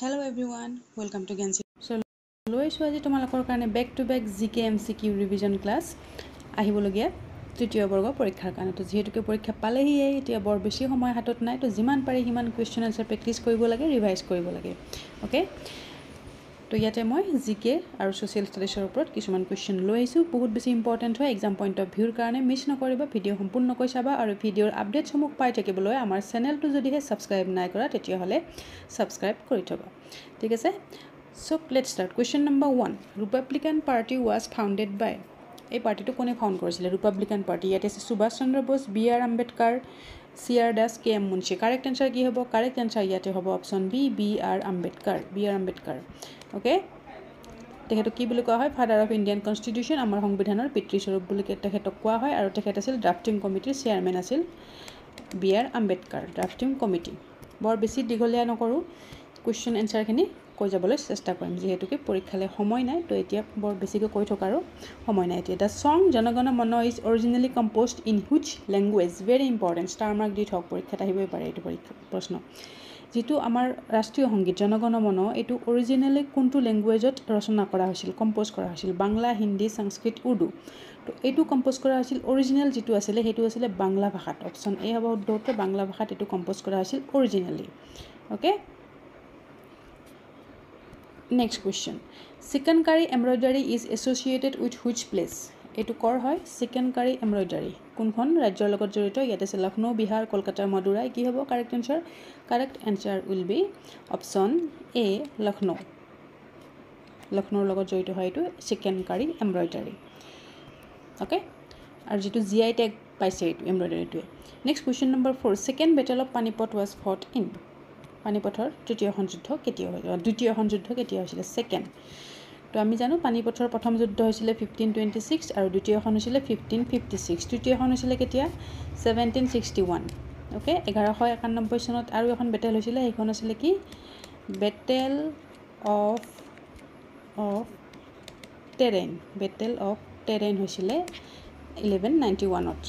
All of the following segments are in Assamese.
Hello everyone, welcome to Gansi. So, লৈছো আজি তোমালোকৰ কাৰণে বেক টু বেক জিকে এমসিকিউ ৰিভিজন ক্লাছ আহিবলগীয়া তৃতীয় বৰ্গ পৰীক্ষাৰ কাৰণে। তো যেহেতুকে পৰীক্ষা পালেহি এতিয়া বৰ বেছি সময় হাতত নাই, তো যিমান পাৰি সিমান কুৱেশ্যন আনসাৰ প্ৰেক্টিছ কৰিব লাগে, ৰিভাইজ কৰিব লাগে। ওকে, তো ইয়াতে মই জিকে আৰু সোশ্যাল ষ্টাডিজৰ ওপৰত কিছুমান কুৱেশ্যন লৈ আহিছোঁ। বহুত বেছি ইম্পৰ্টেণ্ট হয় এক্সাম পইণ্ট অফ ভিউৰ কাৰণে। মিছ নকৰিবা, ভিডিঅ' সম্পূৰ্ণকৈ চাবা আৰু ভিডিঅ'ৰ আপডেটসমূহ পাই থাকিবলৈ আমাৰ চেনেলটো যদিহে ছাবস্ক্ৰাইব নাই কৰা তেতিয়াহ'লে ছাবস্ক্ৰাইব কৰি থবা। ঠিক আছে, so let's start. Question number 1. Republican Party was founded by. এই পাৰ্টিটো কোনে ফাউণ্ড কৰিছিলে? Republican party. ইয়াতে আছে Subhas Chandra Bose, B R Ambedkar, C R Das, K M Munshi. Correct answer কি হ'ব? কাৰেক্ট এনচাৰ ইয়াতে হ'ব option B, B R Ambedkar. B R Ambedkar. Okay, তেখেতক কি বুলি কোৱা হয়? ফাদাৰ অফ ইণ্ডিয়ান কনষ্টিটিউশ্যন, আমাৰ সংবিধানৰ পিতৃস্বৰূপ বুলি তেখেতক কোৱা হয়। আৰু তেখেত আছিল ড্ৰাফটিং কমিটিৰ চেয়াৰমেন আছিল B R Ambedkar. Drafting committee. বৰ বেছি দীঘলীয়া নকৰোঁ, কুৱেশ্যন এনচাৰখিনি কৈ যাবলৈ চেষ্টা কৰিম, যিহেতুকে পৰীক্ষালৈ সময় নাই। তো এতিয়া বৰ বেছিকৈ কৈ থকাৰো সময় নাই। এতিয়া the song Jana Gana Mana is originally composed in which language? Very important, star mark দি থওক, পৰীক্ষাত আহিবই পাৰে এইটো প্ৰশ্ন। যিটো আমাৰ ৰাষ্ট্ৰীয় সংগীত জনগণ মন, এইটো অৰিজিনেলি কোনটো লেংগুৱেজত ৰচনা কৰা হৈছিল, কম্প'জ কৰা হৈছিল? বাংলা, হিন্দী, সংস্কৃত, উৰ্দু। তো এইটো কম্প'জ কৰা হৈছিল, অৰিজিনেল যিটো আছিলে সেইটো আছিলে বাংলা ভাষাত। অপশ্যন এ হ'ব শুদ্ধ উত্তৰ, বাংলা ভাষাত এইটো কম্প'জ কৰা হৈছিল originally. Okay, next question. Chicken curry embroidery is associated with which place? এইটো কৰ হয়? চিকেন কাৰী এমব্ৰইডাৰী কোনখন ৰাজ্যৰ লগত জড়িত? ইয়াত আছে লক্ষ্ণৌ, বিহাৰ, কলকাতা, মাদুৰাই। কি হ'ব correct answer? Correct answer will be option A, Lucknow. লক্ষ্ণৌৰ লগত জড়িত হয় এইটো চিকেন কাৰী এমব্ৰইডাৰী। অ'কে, আৰু যিটো জি আই টেগ পাইছে এইটো এমব্ৰইডাৰীটোৱে। Next question number 4. Second battle of Panipat was fought in? পানিপথৰ দ্বিতীয়খন যুদ্ধ কেতিয়া হৈছিলে? ছেকেণ্ড। তো আমি জানো পানিপথৰ প্ৰথম যুদ্ধ হৈছিলে 1526 আৰু দ্বিতীয়খন হৈছিলে 1556। তৃতীয়খন হৈছিলে কেতিয়া? 1761। অ'কে, 1191 চনত আৰু এখন বেটেল হৈছিলে, সেইখন আছিলে কি? Battle of terrain. Battle of terrain হৈছিলে 1191ত।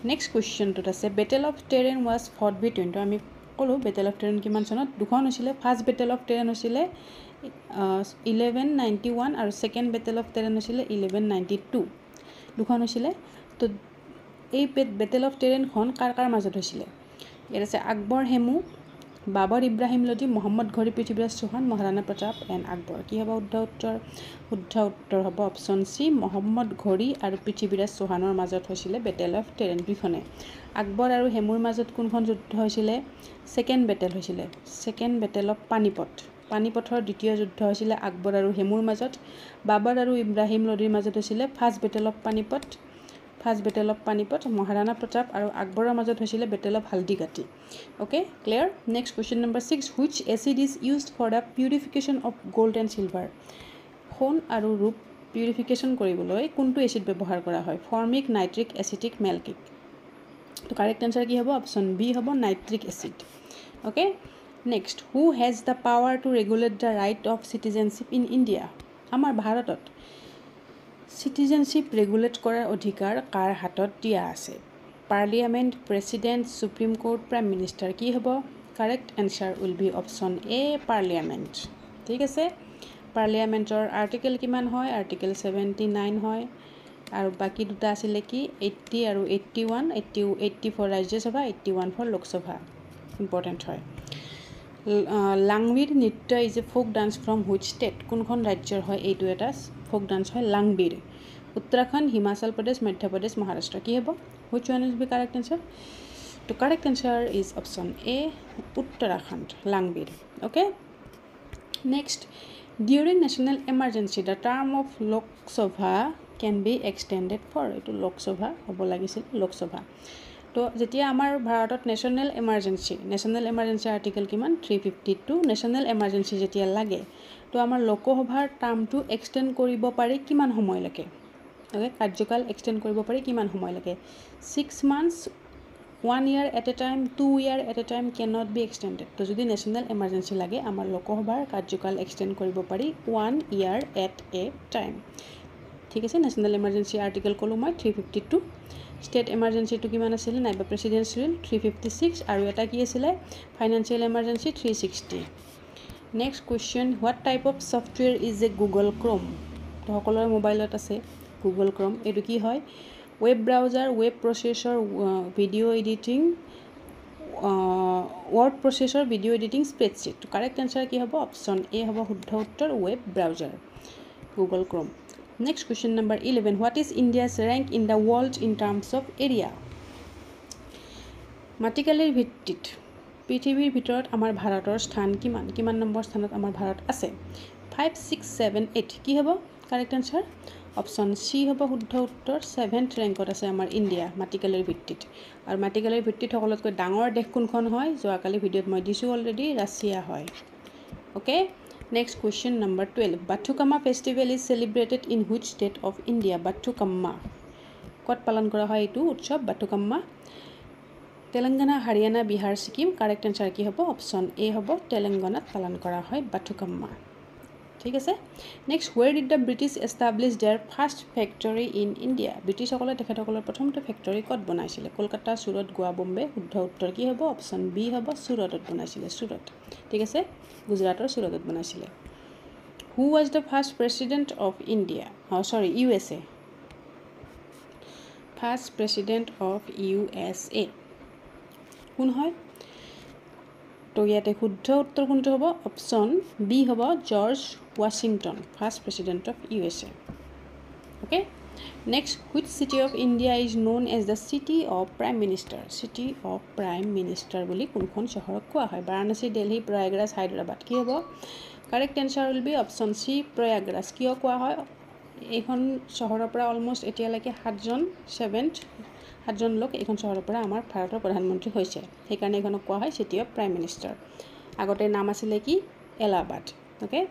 নেক্সট কুৱেশ্যনটোত আছে battle of terrain was photo between. তো আমি ক'লোঁ বেটেল অফ টেৰেইন কিমান চনত? দুখন হৈছিলে। ফাৰ্ষ্ট বেটেল অফ টেৰেইন হৈছিলে 1191 আৰু ছেকেণ্ড বেটেল অফ টেৰেইন হৈছিলে 1192। দুখন হৈছিলে। তো এই বেটেল অফ টেৰেইনখন কাৰ কাৰ মাজত হৈছিলে? ইয়াত আছে আকবৰ হেমু, বাবৰ ইব্ৰাহিম লোধি, মহম্মদ ঘড়ী, পৃথ্বীৰাজ চৌহান, মহাৰাণা প্ৰতাপ এণ্ড আকবৰ। কি হ'ব শুদ্ধ উত্তৰ? শুদ্ধ উত্তৰ হ'ব অপশ্যন চি, মহম্মদ ঘড়ী আৰু পৃথ্বীৰাজ চৌহানৰ মাজত হৈছিলে বেটেল অফ টেৰেইন দুইখনে। আকবৰ আৰু হেমুৰ মাজত কোনখন যুদ্ধ হৈছিলে? ছেকেণ্ড বেটেল হৈছিলে, ছেকেণ্ড বেটেল অফ পানিপথ। পানিপথৰ দ্বিতীয় যুদ্ধ হৈছিলে আকবৰ আৰু হেমুৰ মাজত। বাবৰ আৰু ইব্ৰাহিম লোধিৰ মাজত হৈছিলে first battle of Panipat. First battle of Panipat. Maharana Pratap আৰু আকবৰৰ মাজত হৈছিলে battle of Haldighati. Okay, clear? Next question number 6. Which acid is used for the purification of gold and silver? সোণ আৰু ৰূপ পিউৰিফিকেশ্যন কৰিবলৈ কোনটো এচিড ব্যৱহাৰ কৰা হয়? Formic, nitric, acetic, malic. তো কাৰেক্ট এনচাৰ কি হ'ব? অপশ্যন বি হ'ব nitric acid. Okay, next. Who has the power to regulate the right of citizenship in India? আমাৰ ভাৰতত চিটিজেনশ্বিপ ৰেগুলেট কৰাৰ অধিকাৰ কাৰ হাতত দিয়া আছে? Parliament, president, supreme court, prime minister. কি হ'ব? Correct answer will be option A, parliament. ঠিক আছে, পাৰ্লিয়ামেণ্টৰ আৰ্টিকেল কিমান হয়? আৰ্টিকেল 79 হয়। আৰু বাকী দুটা আছিলে কি? 80 আৰু 81। 80 for Rajya Sabha, 81 for Lok Sabha. Important হয়। লাংবিৰ নৃত্য is a folk dance from which state? কোনখন ৰাজ্যৰ হয় এইটো? এটা ফোক ডান্স হয় লাংবিৰ। উত্তৰাখণ্ড, হিমাচল প্ৰদেশ, মধ্যপ্ৰদেশ, মহাৰাষ্ট্ৰ। কি হ'ব? Which one is B correct answer? তো correct answer is option A, Uttarakhand, লাংবিৰ। Okay, next. During national emergency the term of Lok Sabha can be extended for? এইটো লোকসভা হ'ব লাগিছিল, লোকসভা। তো যেতিয়া আমাৰ ভাৰতত নেশ্যনেল এমাৰ্জেঞ্চি আৰ্টিকেল কিমান? 352। নেশ্যনেল এমাৰ্জেঞ্চি যেতিয়া লাগে তো আমাৰ লোকসভাৰ টাৰ্মটো এক্সটেণ্ড কৰিব পাৰি কিমান সময়লৈকে? অ'কে, কাৰ্যকাল এক্সটেণ্ড কৰিব পাৰি কিমান সময়লৈকে? 6 months, 1 year at a time, 2 year at a time, can not be extended. তো যদি নেশ্যনেল এমাৰ্জেঞ্চি লাগে আমাৰ লোকসভাৰ কাৰ্যকাল এক্সটেণ্ড কৰিব পাৰি 1 year এট এ টাইম। ঠিক আছে, নেশ্যনেল এমাৰ্জেঞ্চি আৰ্টিকেল ক'লোঁ মই 352। ষ্টেট এমাৰ্জেঞ্চিটো কিমান আছিলে? নাইবা প্ৰেচিডেঞ্চিয়েল 356 আৰু এটা কি আছিলে? Financial emergency 360। Next question, what type of software is a Google Chrome? তো সকলোৰে মোবাইলত আছে গুগল ক্ৰ'ম। এইটো কি হয়? Web browser, web processor, video' editing, word processor, video' editing, spreadsheet. তো কাৰেক্ট এনচাৰ কি হ'ব? অপশ্যন এ হ'ব শুদ্ধ উত্তৰ, web browser, Google Chrome. Next question number 11, what is India's rank in the world in terms of area? মাটিকালিৰ ভিত্তিত পৃথিৱীৰ ভিতৰত আমাৰ ভাৰতৰ স্থান কিমান নম্বৰ স্থানত আমাৰ ভাৰত আছে? 5, 6, 7, 8 কি হ'ব কাৰেক্ট এনচাৰ? অপশ্যন চি হ'ব শুদ্ধ উত্তৰ, 7th ৰেংকত আছে আমাৰ ইণ্ডিয়া মাটিকালিৰ ভিত্তিত। আৰু মাটিকালিৰ ভিত্তিত সকলোতকৈ ডাঙৰ দেশ কোনখন হয়? যোৱাকালি ভিডিঅ'ত মই দিছোঁ অলৰেডি, ৰাছিয়া হয়। Okay, next question number 12, Bathukamma festival is celebrated in which state of India? Bathukamma ক'ত পালন কৰা হয় এইটো উৎসৱ বাথুকাম্মা? তেলেংগানা, হাৰিয়ানা, বিহাৰ, ছিকিম। কাৰেক্ট এনচাৰ কি হ'ব? অপশ্যন এ হ'ব, তেলেংগানাত পালন কৰা হয় বাথুকাম্মা। ঠিক আছে। Next, where did the British establish their first factory in India? ব্ৰিটিছসকলে তেখেতসকলৰ প্ৰথমটো ফেক্টৰী ক'ত বনাইছিলে? কলকাতা, চুৰট, গোৱা, বম্বে। শুদ্ধ উত্তৰ কি হ'ব? অপশ্যন বি হ'ব, চুৰটত বনাইছিলে, চুৰট। ঠিক আছে, গুজৰাটৰ চুৰটত বনাইছিলে। Who was the first president of India? USA। First president of USA কোন হয়? তো ইয়াতে শুদ্ধ উত্তৰ কোনটো হ'ব? অপশ্যন বি হ'ব, George Washington, first president of USA। Okay, next, which city of India is known as the city of prime minister? City of prime minister বুলি কোনখন চহৰক কোৱা হয়? বাৰাণসী, দিল্লী, প্ৰয়াগৰাজ, হায়দৰাবাদ। কি হ'ব? Correct answer will be option C, Prayagraj. কিয় কোৱা হয়? এইখন চহৰৰ পৰা অলমষ্ট এতিয়ালৈকে 7জন লোক এইখন চহৰৰ পৰা আমাৰ ভাৰতৰ প্ৰধানমন্ত্ৰী হৈছে, সেইকাৰণে এইখনক কোৱা হয় চিটি অফ প্ৰাইম মিনিষ্টাৰ। আগতে নাম আছিলে কি? এলাহাবাদ। অ'কে,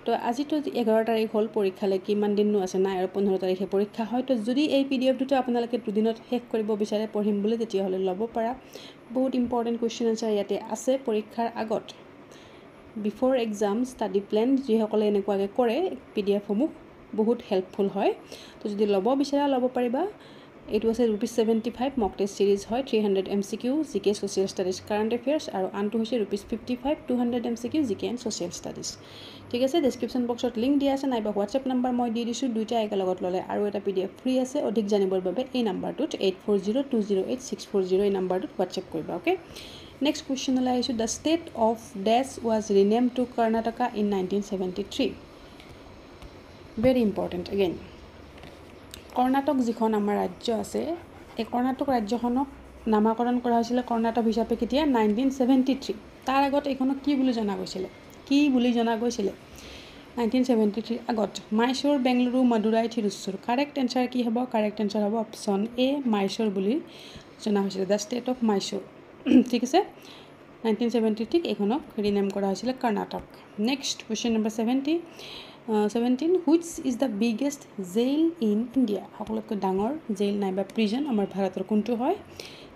তো আজিতো 11 তাৰিখ হ'ল, পৰীক্ষালৈ কিমান দিনো আছে? নাই, আৰু 15 তাৰিখে পৰীক্ষা হয়। তো যদি এই PDF-টো আপোনালোকে দুদিনত শেষ কৰিব বিচাৰে পঢ়িম বুলি, তেতিয়াহ'লে ল'ব পাৰা। বহুত ইম্পৰ্টেণ্ট কুৱেশ্যন আনচাৰ ইয়াতে আছে পৰীক্ষাৰ আগত। বিফ'ৰ এক্সাম ষ্টাডি প্লেন যিসকলে এনেকুৱাকৈ কৰে, PDF-সমূহ বহুত হেল্পফুল হয়। তো যদি ল'ব বিচাৰা ল'ব পাৰিবা। এইটো আছে ₹75 মক টেষ্ট চিৰিজ হয়, 300 MCQ, GK, social studies, current affairs, আৰু আনটো হৈছে ₹55 200 MCQ, GK and social studies. ঠিক আছে, ডেছক্ৰিপশ্যন বক্সত লিংক দিয়া আছে, নাইবা হোৱাটছএপ নাম্বাৰ মই দি দিছোঁ, দুইটা একেলগত ল'লে আৰু এটা PDF ফ্ৰী আছে। অধিক জানিবৰ বাবে এই নাম্বাৰটোত 8402086640 এই নাম্বাৰটোত হোৱাটছএপ কৰিবা। অ'কে, নেক্সট কুৱেশ্যনলৈ আহিছোঁ, দ্য ষ্টেট অফ ডেছ was rename to Karnataka in 1973। Very important again. Karnataka যিখন আমাৰ ৰাজ্য আছে, এই কৰ্ণাটক ৰাজ্যখনক নামাকৰণ কৰা হৈছিলে কৰ্ণাটক হিচাপে কেতিয়া? 1973। তাৰ আগত এইখনক কি বুলি জনা গৈছিলে? 1973 আগত মাইচুৰ, বেংগলুৰু, মাদুৰাই, থিৰুচ্চুৰ। কাৰেক্ট এনচাৰ কি হ'ব? কাৰেক্ট এনচাৰ হ'ব অপশ্যন এ, মাইচুৰ বুলি জনা হৈছিলে, দ্য ষ্টেট অফ মাইচুৰ। ঠিক আছে, 1973 এইখনক ৰিনেম কৰা হৈছিলে Karnataka. Next question number 17, which is the biggest jail in India? সকলোতকৈ ডাঙৰ জেইল নাইবা প্ৰিজন আমাৰ ভাৰতৰ কোনটো হয়?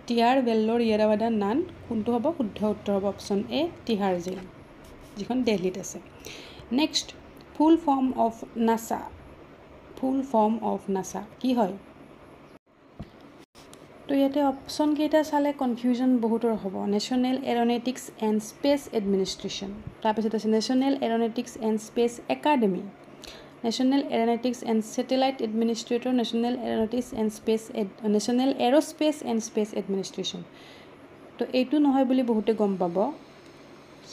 তিহাৰ, ভেল্লোৰ, য়েৰাৱাডা, নান। কোনটো হ'ব? শুদ্ধ উত্তৰ হ'ব অপশ্যন এ, তিহাৰ জেইল, যিখন দিল্লীত আছে। নেক্সট, ফুল ফৰ্ম অফ নাছা কি হয়? তো ইয়াতে অপশ্যন কেইটা চালে কনফিউজন বহুতৰ হ'ব। National aeronautics and space administration, তাৰপিছত আছে national aeronautics and space academy, national aeronautics and satellite administrator, national aerospace and space administration. তো এইটো নহয় বুলি বহুতে গম পাব,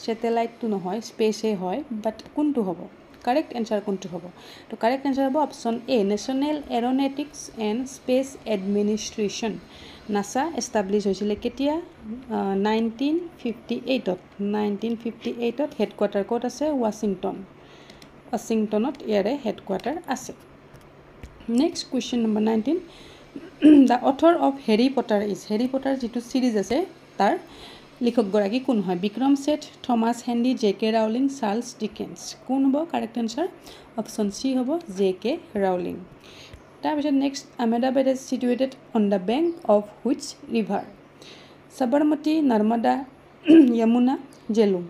ছেটেলাইটটো নহয়, স্পেচেই হয়, বাট কোনটো হ'ব? কাৰেক্ট এনচাৰ কোনটো হ'ব? তো কাৰেক্ট এনচাৰ হ'ব option A, national aeronautics and space administration. NASA established হৈছিলে কেতিয়া? 1958ত। হেডকোৱাৰ্টাৰ ক'ত আছে? ৱাশ্বিংটনত ইয়াৰে হেডকোৱাৰ্টাৰ আছে। Next question number 19, the author of Harry Potter যিটো চিৰিজ আছে তাৰ লিখকগৰাকী কোন হয়? Vikram Seth, Thomas Henry, JK Rowling, Charles Dickens. কোন হ'ব কাৰেক্ট এনচাৰ? অপশ্যন চি হ'ব, JK ৰাউলিং। তাৰপিছত next, Ahmedabad is situated on the bank of which river? Sabarmati, Narmada, Yamuna, Jhelum.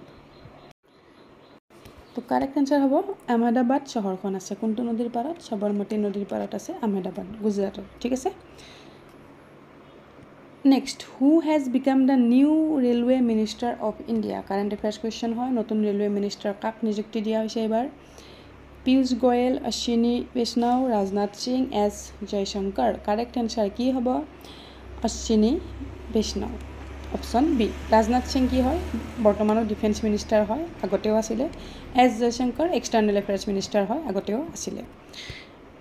তো কাৰেক্ট এনচাৰ হ'ব আহমেদাবাদ চহৰখন আছে কোনটো নদীৰ পাৰত? সবৰমতী নদীৰ পাৰত আছে আহমেদাবাদ, গুজৰাটত। ঠিক আছে। Next who has became the new railway minister of India current affairs question হয় নতুন ৰেলৱে মিনিষ্টাৰ কাক নিযুক্তি দিয়া হৈছে এইবাৰ পীয়ুষ গোয়েল অশ্বিনী বৈষ্ণৱ Rajnath Singh S Jaishankar correct answer কি হ'ব অশ্বিনী বৈষ্ণৱ অপশ্যন বি ৰাজনাথ সিং কি হয় বৰ্তমানৰ ডিফেন্স মিনিষ্টাৰ হয় আগতেও আছিলে S Jaishankar external affairs minister হয় আগতেও আছিলে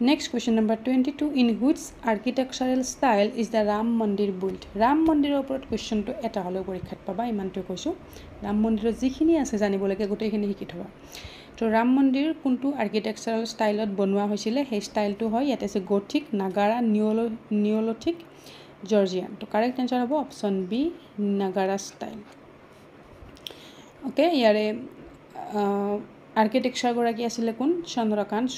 next question number 22 in which architectural style is the Ram মন্দিৰ বিল্ড ৰাম মন্দিৰৰ ওপৰত কুৱেশ্যনটো এটা হ'লেও পৰীক্ষাত পাবা ইমানটোৱে কৈছোঁ ৰাম মন্দিৰত যিখিনি আছে জানিবলৈকে গোটেইখিনি শিকি থবা তো ৰাম মন্দিৰ কোনটো আৰ্কিটেকচাৰেল ষ্টাইলত বনোৱা হৈছিলে সেই ষ্টাইলটো হয় ইয়াতে আছে গথিক নাগাৰা নিঅ'লথিক জৰ্জিয়ান তো কাৰেক্ট এনচাৰ হ'ব অপশ্যন বি নাগাৰা ষ্টাইল অ'কে ইয়াৰে আৰ্কিটেকচাৰগৰাকী আছিলে কোন চন্দ্ৰকান্ত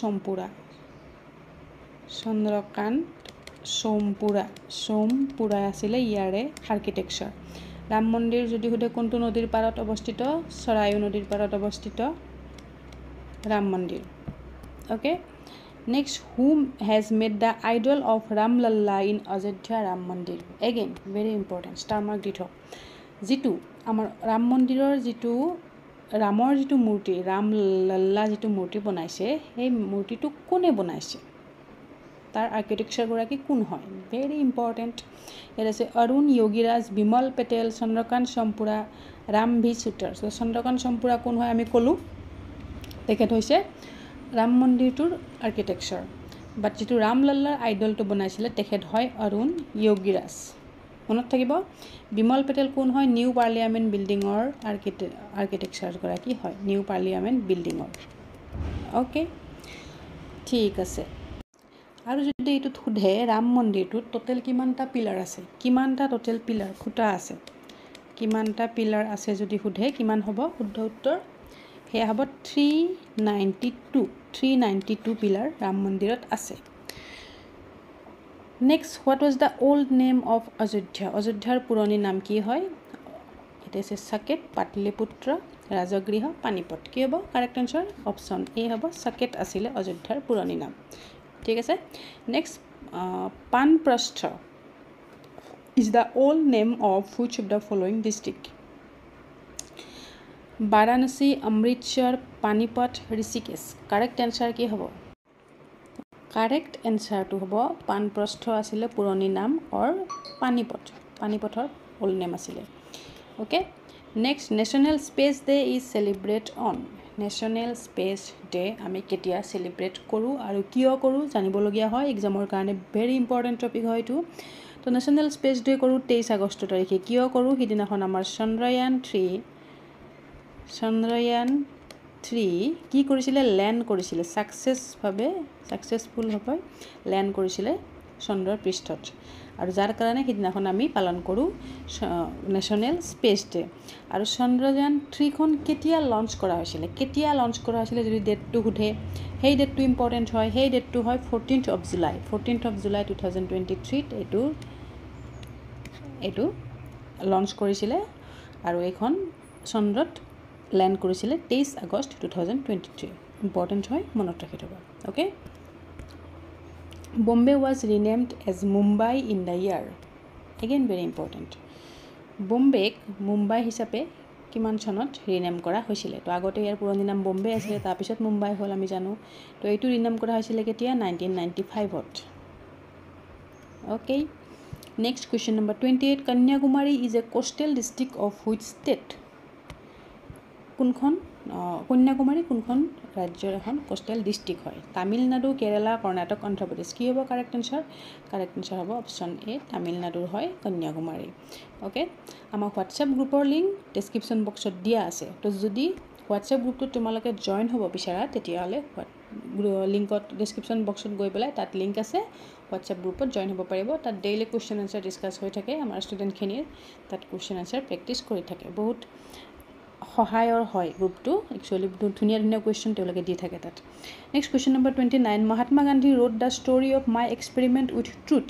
সোমপুৰা আছিলে ইয়াৰে আৰ্কিটেকচাৰ ৰাম মন্দিৰ যদি সোধে কোনটো নদীৰ পাৰত অৱস্থিত সৰায়ু নদীৰ পাৰত অৱস্থিত Ram Mandir okay next whom has made the idol of Ram Lalla in Ayodhya Ram Mandir again very important star mark দি থওক যিটো আমাৰ ৰাম মন্দিৰৰ যিটো ৰামৰ যিটো মূৰ্তি ৰামলাল্লা যিটো মূৰ্তি বনাইছে সেই মূৰ্তিটো কোনে বনাইছে তাৰ আৰ্কিটেকচাৰগৰাকী কোন হয় ভেৰি ইম্পৰ্টেণ্ট ইয়াত আছে অৰুণ যোগীৰাজ বিমল পেটেল চন্দ্ৰকান্ত সোমপুৰা ৰাম ভি শুটাৰ চ' চন্দ্ৰকান্ত সোমপুৰা কোন হয় আমি ক'লোঁ তেখেত হৈছে ৰাম মন্দিৰটোৰ আৰ্কিটেকচাৰ বাট যিটো ৰামলাল্লাৰ আইডলটো বনাইছিলে তেখেত হয় অৰুণ যোগীৰাজ মনত থাকিব বিমল পেটেল কোন হয় নিউ পাৰ্লিয়ামেণ্ট বিল্ডিঙৰ আৰ্কিটেকচাৰগৰাকী হয় নিউ পাৰ্লিয়ামেণ্ট বিল্ডিঙৰ অ'কে ঠিক আছে আৰু যদি এইটোত সোধে ৰাম মন্দিৰটোত টোটেল কিমানটা পিলাৰ আছে কিমানটা টোটেল পিলাৰ খুঁটা আছে কিমানটা পিলাৰ আছে যদি সোধে কিমান হ'ব শুদ্ধ উত্তৰ সেয়া হ'ব 392 পিলাৰ ৰাম মন্দিৰত আছে next what was the old name of অযোধ্যাৰ পুৰণি নাম কি হয় এটা আছে সাকেত পাটলিপুত্ৰ ৰাজগৃহ পানিপট কি হ'ব কাৰেক্ট এনচাৰ অপশ্যন এ হ'ব সাকেত আছিলে অযোধ্যাৰ পুৰণি নাম ঠিক আছে next Panprastha is the old name of which of the following district Varanasi Amritsar Panipat Rishikesh correct answer কি হ'ব কাৰেক্ট এনচাৰটো হ'ব পানপ্ৰস্থ আছিলে পুৰণি নাম অৰ পানিপথৰ অল্ড নেম আছিলে okay next national space day is celebrate on national space day আমি কেতিয়া চেলিব্ৰেট কৰোঁ আৰু কিয় কৰোঁ জানিবলগীয়া হয় এক্সামৰ কাৰণে ভেৰি ইম্পৰ্টেণ্ট টপিক হয় এইটো তো নেশ্যনেল স্পেচ ডে কৰোঁ 23 আগষ্ট তাৰিখে কিয় কৰোঁ সিদিনাখন আমাৰ চন্দ্ৰয়ান 3 কি কৰিছিলে লেণ্ড কৰিছিলে ছাকচেছফুলভাৱে লেণ্ড কৰিছিলে চন্দ্ৰৰ পৃষ্ঠত আৰু যাৰ কাৰণে সিদিনাখন আমি পালন কৰোঁ নেশ্যনেল স্পেচ ডে আৰু চন্দ্ৰযান 3খন কেতিয়া লঞ্চ কৰা হৈছিলে যদি ডেটটো সোধে সেই ডেটটো ইম্পৰ্টেণ্ট হয় সেই ডেটটো হয় 14th of July 2023 এইটো লঞ্চ কৰিছিলে আৰু এইখন চন্দ্ৰত লেণ্ড কৰিছিলে 23 আগষ্ট 2023 ইম্পৰ্টেণ্ট হয় মনত ৰাখি থ'বা okay Bombay was renamed as Mumbai in the year again very important বম্বেক মুম্বাই হিচাপে কিমান চনত ৰিনেম কৰা হৈছিলে তো আগতে ইয়াৰ পুৰণি নাম বম্বে আছিলে তাৰপিছত মুম্বাই হ'ল আমি জানো তো এইটো ৰিনেম কৰা হৈছিলে কেতিয়া 1995ত okay next question number 28 Kanyakumari is a coastal district of which state কোনখন কন্যাকুমাৰী কোনখন ৰাজ্যৰ এখন কোষ্টেল ডিষ্ট্ৰিক্ট হয় তামিলনাডু কেৰালা কৰ্ণাটক অন্ধ্ৰপ্ৰদেশ কি হ'ব কাৰেক্ট এনচাৰ হ'ব অপশ্যন এ তামিলনাডুৰ হয় কন্যাকুমাৰী অ'কে আমাৰ হোৱাটছএপ গ্ৰুপৰ লিংক ডেছক্ৰিপশ্যন বক্সত দিয়া আছে তো যদি হোৱাটছএপ গ্ৰুপটোত তোমালোকে জইন হ'ব বিচাৰা তেতিয়াহ'লে লিংকত ডেছক্ৰিপশ্যন বক্সত গৈ পেলাই তাত লিংক আছে হোৱাটছএপ গ্ৰুপত জইন হ'ব পাৰিব তাত ডেইলি কুৱেশ্যন এনচাৰ ডিছকাছ হৈ থাকে আমাৰ ষ্টুডেণ্টখিনিয়ে তাত কুৱেশ্যন এনচাৰ প্ৰেক্টিছ কৰি থাকে বহুত সহায়ৰ হয় গ্ৰুপটো একচুৱেলি ধুনীয়া কুৱেশ্যন তেওঁলোকে দি থাকে তাত next question number 29 Mahatma Gandhi wrote the story of my experiment with truth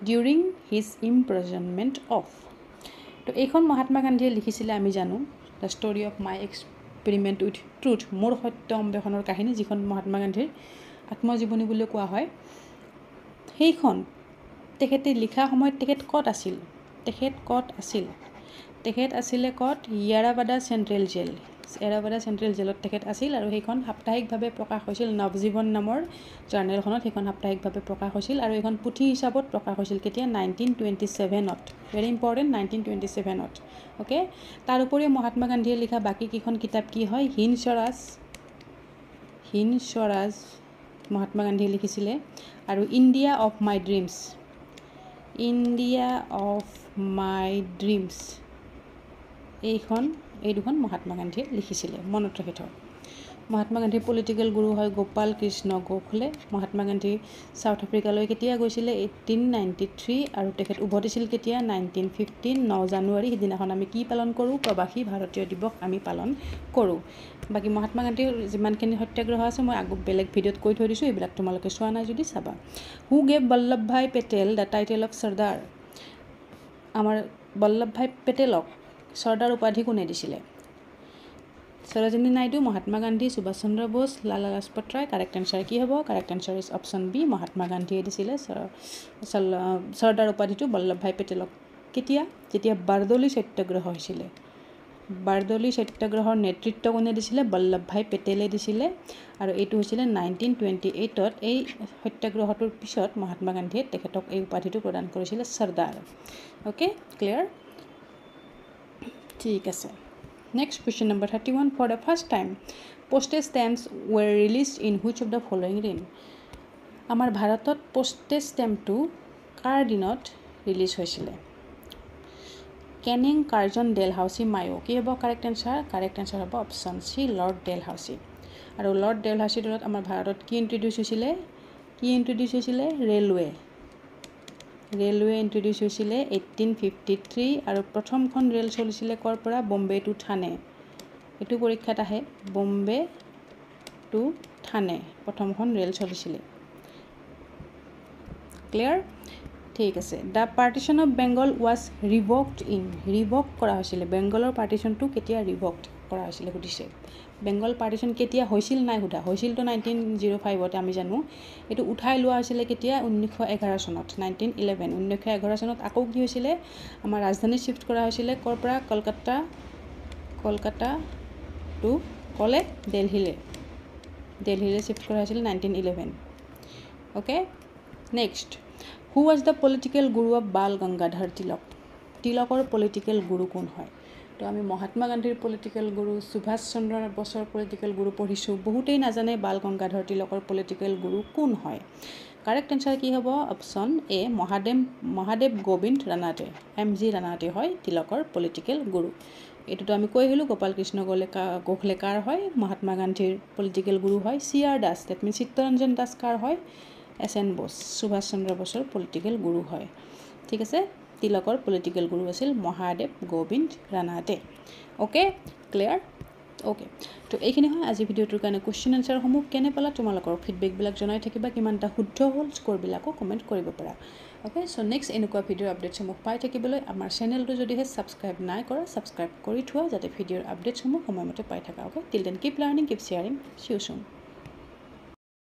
during his imprisonment of তো এইখন মহাত্মা গান্ধীয়ে লিখিছিলে আমি জানো the story of my experiment with truth মোৰ সত্য অন্বেষণৰ কাহিনী যিখন মহাত্মা গান্ধীৰ আত্মজীৱনী বুলি কোৱা হয় সেইখন তেখেতে লিখা সময়ত তেখেত ক'ত আছিল তেখেত ক'ত আছিল তেখেত আছিলে ক'ত ইয়াৰাবাদা চেণ্ট্ৰেল জেল ইয়াৰাবাদা চেণ্ট্ৰেল জেলত তেখেত আছিল আৰু সেইখন সাপ্তাহিকভাৱে প্ৰকাশ হৈছিল নৱজীৱন নামৰ জাৰ্নেলখনত সেইখন সাপ্তাহিকভাৱে প্ৰকাশ হৈছিল আৰু এইখন পুথি হিচাপত প্ৰকাশ হৈছিল কেতিয়া 1927ত ভেৰি ইম্পৰ্টেণ্ট 1927ত অ'কে তাৰ উপৰিও মহাত্মা গান্ধীয়ে লিখা বাকী কেইখন কিতাপ কি হয় হিন্দ স্বৰাজ মহাত্মা গান্ধীয়ে লিখিছিলে আৰু ইণ্ডিয়া অফ মাই ড্ৰিমছ এই দুখন মহাত্মা গান্ধীয়ে লিখিছিলে মনত ৰাখি থওক মহাত্মা গান্ধীৰ পলিটিকেল গুৰু হয় গোপাল কৃষ্ণ গোখলে মহাত্মা গান্ধী সাউথ আফ্ৰিকালৈ কেতিয়া গৈছিলে 1893 আৰু তেখেত উভতিছিল কেতিয়া 1915 9 জানুৱাৰী সিদিনাখন আমি কি পালন কৰোঁ প্ৰবাসী ভাৰতীয় দিৱস আমি পালন কৰোঁ বাকী মহাত্মা গান্ধীৰ যিমানখিনি সত্যাগ্ৰহ আছে মই বেলেগ ভিডিঅ'ত কৈ থৈ দিছোঁ এইবিলাক তোমালোকে চোৱা নাই যদি চাবা হু gave Vallabh Bhai Patel the title of Sardar আমাৰ বল্লভ ভাই পেটেলক চৰ্দাৰ উপাধি কোনে দিছিলে সৰোজিনী নাইডু মহাত্মা গান্ধী সুভাষ চন্দ্ৰ বোস লালা লাজপত ৰায় কাৰেক্ট এনচাৰ কি হ'ব correct answer is option B Mahatma গান্ধীয়ে দিছিলে চৰ্দাৰ উপাধিটো বল্লভ ভাই পেটেলক কেতিয়া যেতিয়া বাৰদলী সত্যাগ্ৰহ হৈছিলে বাৰদলী সত্যাগ্ৰহৰ নেতৃত্ব কোনে দিছিলে বল্লভ ভাই পেটেলে দিছিলে আৰু এইটো হৈছিলে 1928ত এই সত্যাগ্ৰহটোৰ পিছত মহাত্মা গান্ধীয়ে তেখেতক এই উপাধিটো প্ৰদান কৰিছিলে চৰ্দাৰ অ'কে ক্লিয়াৰ ঠিক আছে Next question number 31. For the first time, postage stamps were released in which of the following reign? আমাৰ ভাৰতত postage stamp-টো কাৰ দিনত ৰিলিজ হৈছিলে কেনিং কাৰ্জন ডেলহাউচি মায়ো কি হ'ব কাৰেক্ট এনচাৰ হ'ব অপশ্যন চি লৰ্ড ডেলহাউচি আৰু লৰ্ড ডেলহাউচিৰ দিনত আমাৰ ভাৰতত কি ইন্ট্ৰডিউচ হৈছিলে ৰেলৱে ইন্ট্ৰডিউচ হৈছিলে 1853 আৰু প্ৰথমখন ৰেল চলিছিলে ক'ৰ পৰা বম্বে টু থানে এইটো পৰীক্ষাত আহে বম্বে টু থানে প্ৰথমখন ৰেল চলিছিলে ক্লিয়াৰ ঠিক আছে the partition of Bengal was revoked কৰা হৈছিলে বেংগলৰ পাৰ্টিশ্যনটো কেতিয়া ৰিভ'কড কৰা হৈছিলে সুধিছে বেংগল পাৰ্টিশ্যন কেতিয়া হৈছিল নাই সোধা হৈছিলতো 1905তে আমি জানো এইটো উঠাই লোৱা হৈছিলে কেতিয়া 1911 চনত 1911 চনত আকৌ কি হৈছিলে আমাৰ ৰাজধানী শিফ্ট কৰা হৈছিলে ক'ৰ পৰা কলকাতা টু ক'লে দিল্লীলৈ শিফ্ট কৰা হৈছিলে 1911 okay next who was the political Guru of Bal Gangadhar তিলকৰ political গুৰু কোন হয় তো আমি মহাত্মা গান্ধীৰ পলিটিকেল গুৰু সুভাষ চন্দ্ৰ বসুৰ পলিটিকেল গুৰু পঢ়িছোঁ বহুতেই নাজানে বাল গংগাধৰ তিলকৰ পলিটিকেল গুৰু কোন হয় কাৰেক্ট এনচাৰ কি হ'ব option A Mahadev Govind Ranade MG Ranade হয় তিলকৰ পলিটিকেল গুৰু এইটোতো আমি কৈ আহিলোঁ গোপাল কৃষ্ণ গোখলে কাৰ হয় মহাত্মা গান্ধীৰ পলিটিকেল গুৰু হয় CR Das that means Chittaranjan Das কাৰ হয় SN বোস সুভাষ চন্দ্ৰ বসুৰ পলিটিকেল গুৰু হয় ঠিক আছে তিলকৰ পলিটিকেল গুৰু আছিল Mahadev Govind Ranade okay clear okay তো এইখিনি হয় আজি ভিডিঅ'টোৰ কাৰণে কুৱেশ্যন এনচাৰসমূহ কেনে পালা তোমালোকৰ ফিডবেকবিলাক জনাই থাকিবা কিমানটা শুদ্ধ হ'ল স্ক'ৰবিলাকো কমেণ্ট কৰিব পাৰা অ'কে চ' নেক্সট এনেকুৱা ভিডিঅ'ৰ আপডেটসমূহ পাই থাকিবলৈ আমাৰ চেনেলটো যদিহে ছাবস্ক্ৰাইব নাই কৰা ছাবস্ক্ৰাইব কৰি থোৱা যাতে ভিডিঅ'ৰ আপডেটসমূহ সময়মতে পাই থাকা okay till then keep learning keep sharing see you চুন